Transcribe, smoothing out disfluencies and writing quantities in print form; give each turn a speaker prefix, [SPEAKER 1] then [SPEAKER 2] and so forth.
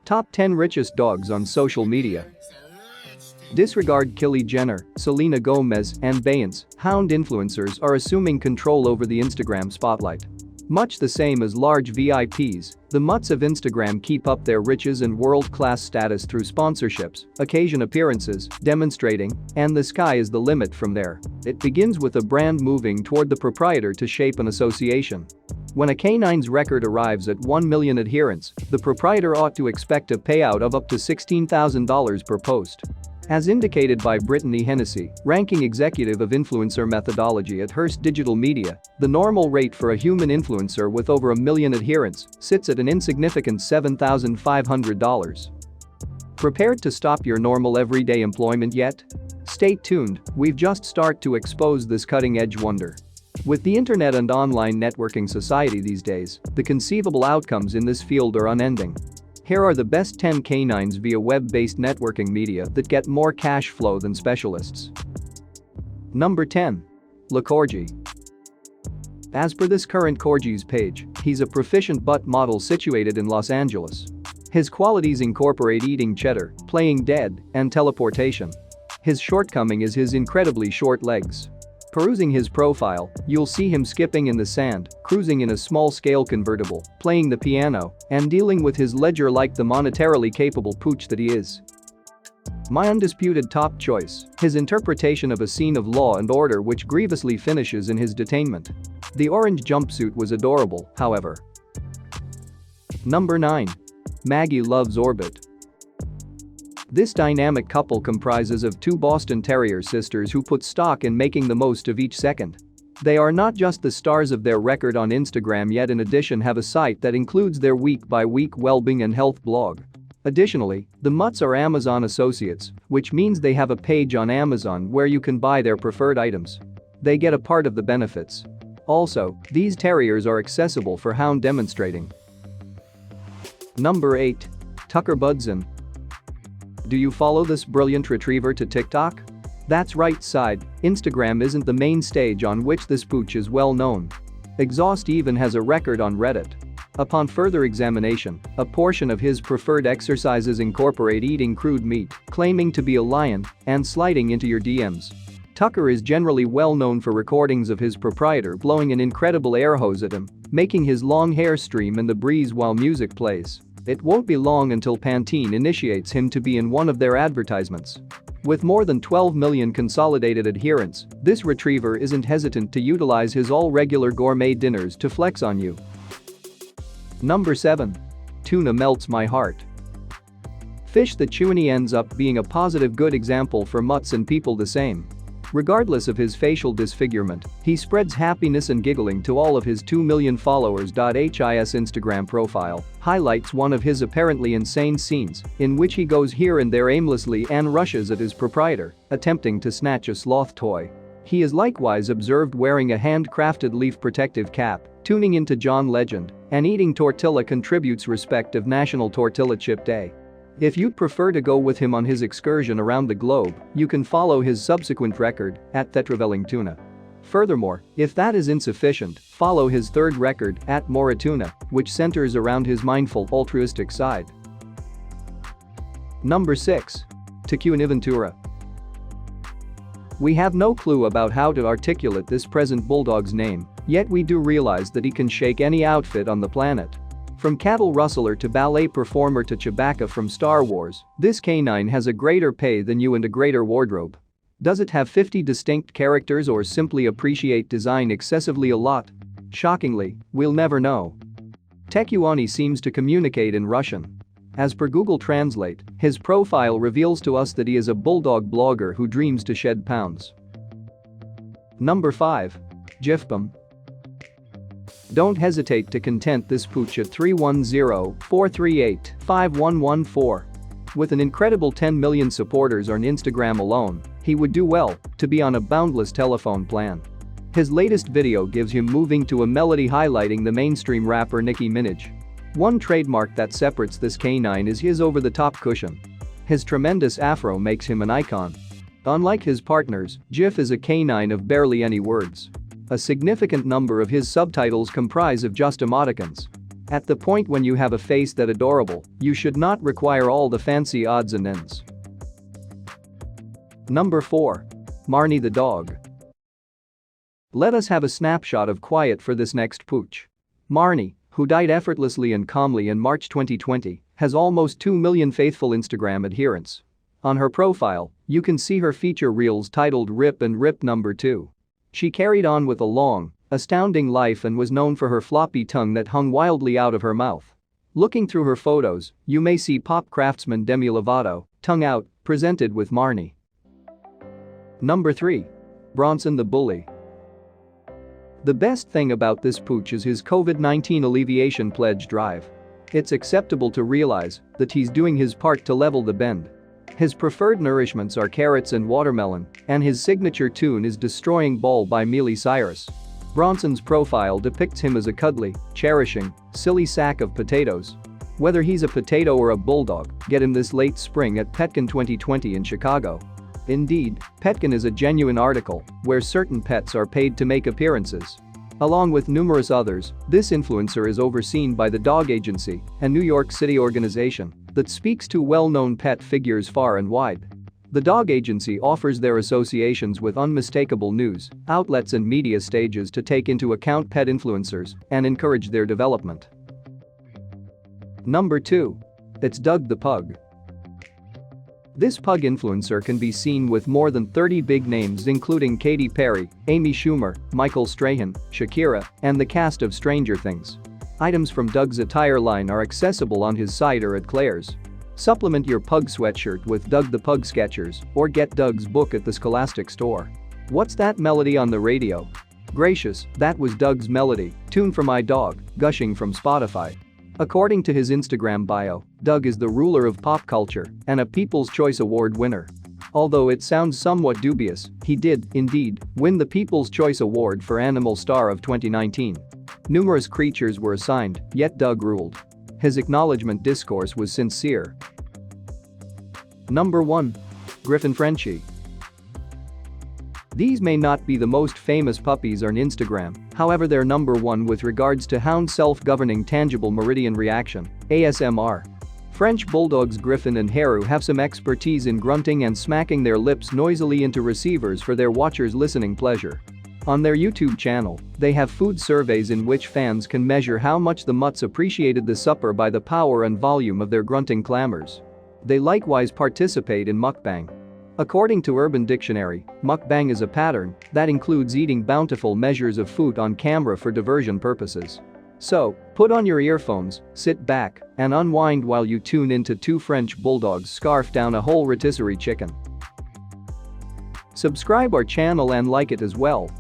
[SPEAKER 1] Top 10 richest dogs on social media. Disregard Kylie Jenner, Selena Gomez, and Beyonce. Hound influencers are assuming control over the Instagram spotlight. Much the same as large VIPs, the mutts of Instagram keep up their riches and world-class status through sponsorships, occasion appearances, demonstrating, and the sky is the limit from there. It begins with a brand moving toward the proprietor to shape an association. When a canine's record arrives at 1 million adherents, the proprietor ought to expect a payout of up to $16,000 per post. As indicated by Brittany Hennessy, ranking executive of influencer methodology at Hearst Digital Media, the normal rate for a human influencer with over 1 million adherents sits at an insignificant $7,500. Prepared to stop your normal everyday employment yet? Stay tuned, we've just started to expose this cutting-edge wonder. With the internet and online networking society these days, the conceivable outcomes in this field are unending. Here are the best 10 canines via web-based networking media that get more cash flow than specialists. Number 10. Le Corgi. As per this current Corgi's page, he's a proficient butt model situated in Los Angeles. His qualities incorporate eating cheddar, playing dead, and teleportation. His shortcoming is his incredibly short legs. Perusing his profile, you'll see him skipping in the sand, cruising in a small-scale convertible, playing the piano, and dealing with his ledger like the monetarily capable pooch that he is. My undisputed top choice, his interpretation of a scene of Law and Order which grievously finishes in his detainment. The orange jumpsuit was adorable, however. Number 9. Maggie loves Orbit. This dynamic couple comprises of two Boston Terrier sisters who put stock in making the most of each second. They are not just the stars of their record on Instagram yet in addition have a site that includes their week-by-week well-being and health blog. Additionally, the mutts are Amazon associates, which means they have a page on Amazon where you can buy their preferred items. They get a part of the benefits. Also, these terriers are accessible for hound demonstrating. Number 8. Tucker Budson. Do you follow this brilliant retriever to TikTok? That's right side, Instagram isn't the main stage on which this pooch is well known. Exhaust even has a record on Reddit. Upon further examination, a portion of his preferred exercises incorporate eating crude meat, claiming to be a lion, and sliding into your DMs. Tucker is generally well known for recordings of his proprietor blowing an incredible air hose at him, making his long hair stream in the breeze while music plays. It won't be long until Pantene initiates him to be in one of their advertisements. With more than 12 million consolidated adherents, this retriever isn't hesitant to utilize his all-regular gourmet dinners to flex on you. Number 7. Tuna melts my heart. Fish that Chewny ends up being a positive good example for mutts and people the same. Regardless of his facial disfigurement, he spreads happiness and giggling to all of his 2 million followers. His Instagram profile highlights one of his apparently insane scenes in which he goes here and there aimlessly and rushes at his proprietor, attempting to snatch a sloth toy. He is likewise observed wearing a handcrafted leaf protective cap, tuning into John Legend, and eating tortilla contributes respect of National Tortilla Chip Day. If you'd prefer to go with him on his excursion around the globe, you can follow his subsequent record at Tetravelling Tuna. Furthermore, if that is insufficient, follow his third record at Moratuna, which centers around his mindful, altruistic side. Number 6. Ventura. We have no clue about how to articulate this present bulldog's name, yet we do realize that he can shake any outfit on the planet. From cattle rustler to ballet performer to Chewbacca from Star Wars, this canine has a greater pay than you and a greater wardrobe. Does it have 50 distinct characters or simply appreciate design excessively a lot? Shockingly, we'll never know. Tekuani seems to communicate in Russian. As per Google Translate, his profile reveals to us that he is a bulldog blogger who dreams to shed pounds. Number 5. Jifbum. Don't hesitate to content this pooch at 310-438-5114. With an incredible 10 million supporters on Instagram alone, he would do well to be on a boundless telephone plan. His latest video gives him moving to a melody highlighting the mainstream rapper Nicki Minaj. One trademark that separates this canine is his over-the-top cushion. His tremendous afro makes him an icon. Unlike his partners, Jif is a canine of barely any words. A significant number of his subtitles comprise of just emoticons. At the point when you have a face that adorable, you should not require all the fancy odds and ends. Number 4. Marnie the dog. Let us have a snapshot of quiet for this next pooch. Marnie, who died effortlessly and calmly in March 2020, has almost 2 million faithful Instagram adherents. On her profile, you can see her feature reels titled Rip and Rip Number 2. She carried on with a long, astounding life and was known for her floppy tongue that hung wildly out of her mouth. Looking through her photos, you may see pop craftsman Demi Lovato, tongue out, presented with Marnie. Number 3. Bronson the bully. The best thing about this pooch is his COVID-19 alleviation pledge drive. It's acceptable to realize that he's doing his part to level the bend. His preferred nourishments are carrots and watermelon, and his signature tune is Destroying Ball by Miley Cyrus. Bronson's profile depicts him as a cuddly, cherishing, silly sack of potatoes. Whether he's a potato or a bulldog, get him this late spring at Petcon 2020 in Chicago. Indeed, Petcon is a genuine article where certain pets are paid to make appearances. Along with numerous others, this influencer is overseen by the Dog Agency, a New York City organization that speaks to well-known pet figures far and wide. The Dog Agency offers their associations with unmistakable news outlets and media stages to take into account pet influencers and encourage their development. Number 2. It's Doug the Pug. This pug influencer can be seen with more than 30 big names including Katy Perry, Amy Schumer, Michael Strahan, Shakira, and the cast of Stranger Things. Items from Doug's attire line are accessible on his site or at Claire's. Supplement your pug sweatshirt with Doug the Pug sketchers or get Doug's book at the Scholastic store. What's that melody on the radio? Gracious, that was Doug's melody, tune for my dog, gushing from Spotify. According to his Instagram bio, Doug is the ruler of pop culture and a People's Choice Award winner. Although it sounds somewhat dubious, he did, indeed, win the People's Choice Award for Animal Star of 2019. Numerous creatures were assigned, yet Doug ruled. His acknowledgement discourse was sincere. Number 1. Griffin Frenchie. These may not be the most famous puppies on Instagram, however they're number 1 with regards to hound self-governing tangible meridian reaction, ASMR. French bulldogs Griffin and Haru have some expertise in grunting and smacking their lips noisily into receivers for their watchers' listening pleasure. On their YouTube channel, they have food surveys in which fans can measure how much the mutts appreciated the supper by the power and volume of their grunting clamors. They likewise participate in mukbang. According to Urban Dictionary, mukbang is a pattern that includes eating bountiful measures of food on camera for diversion purposes. So, put on your earphones, sit back, and unwind while you tune into 2 French bulldogs scarf down a whole rotisserie chicken. Subscribe our channel and like it as well.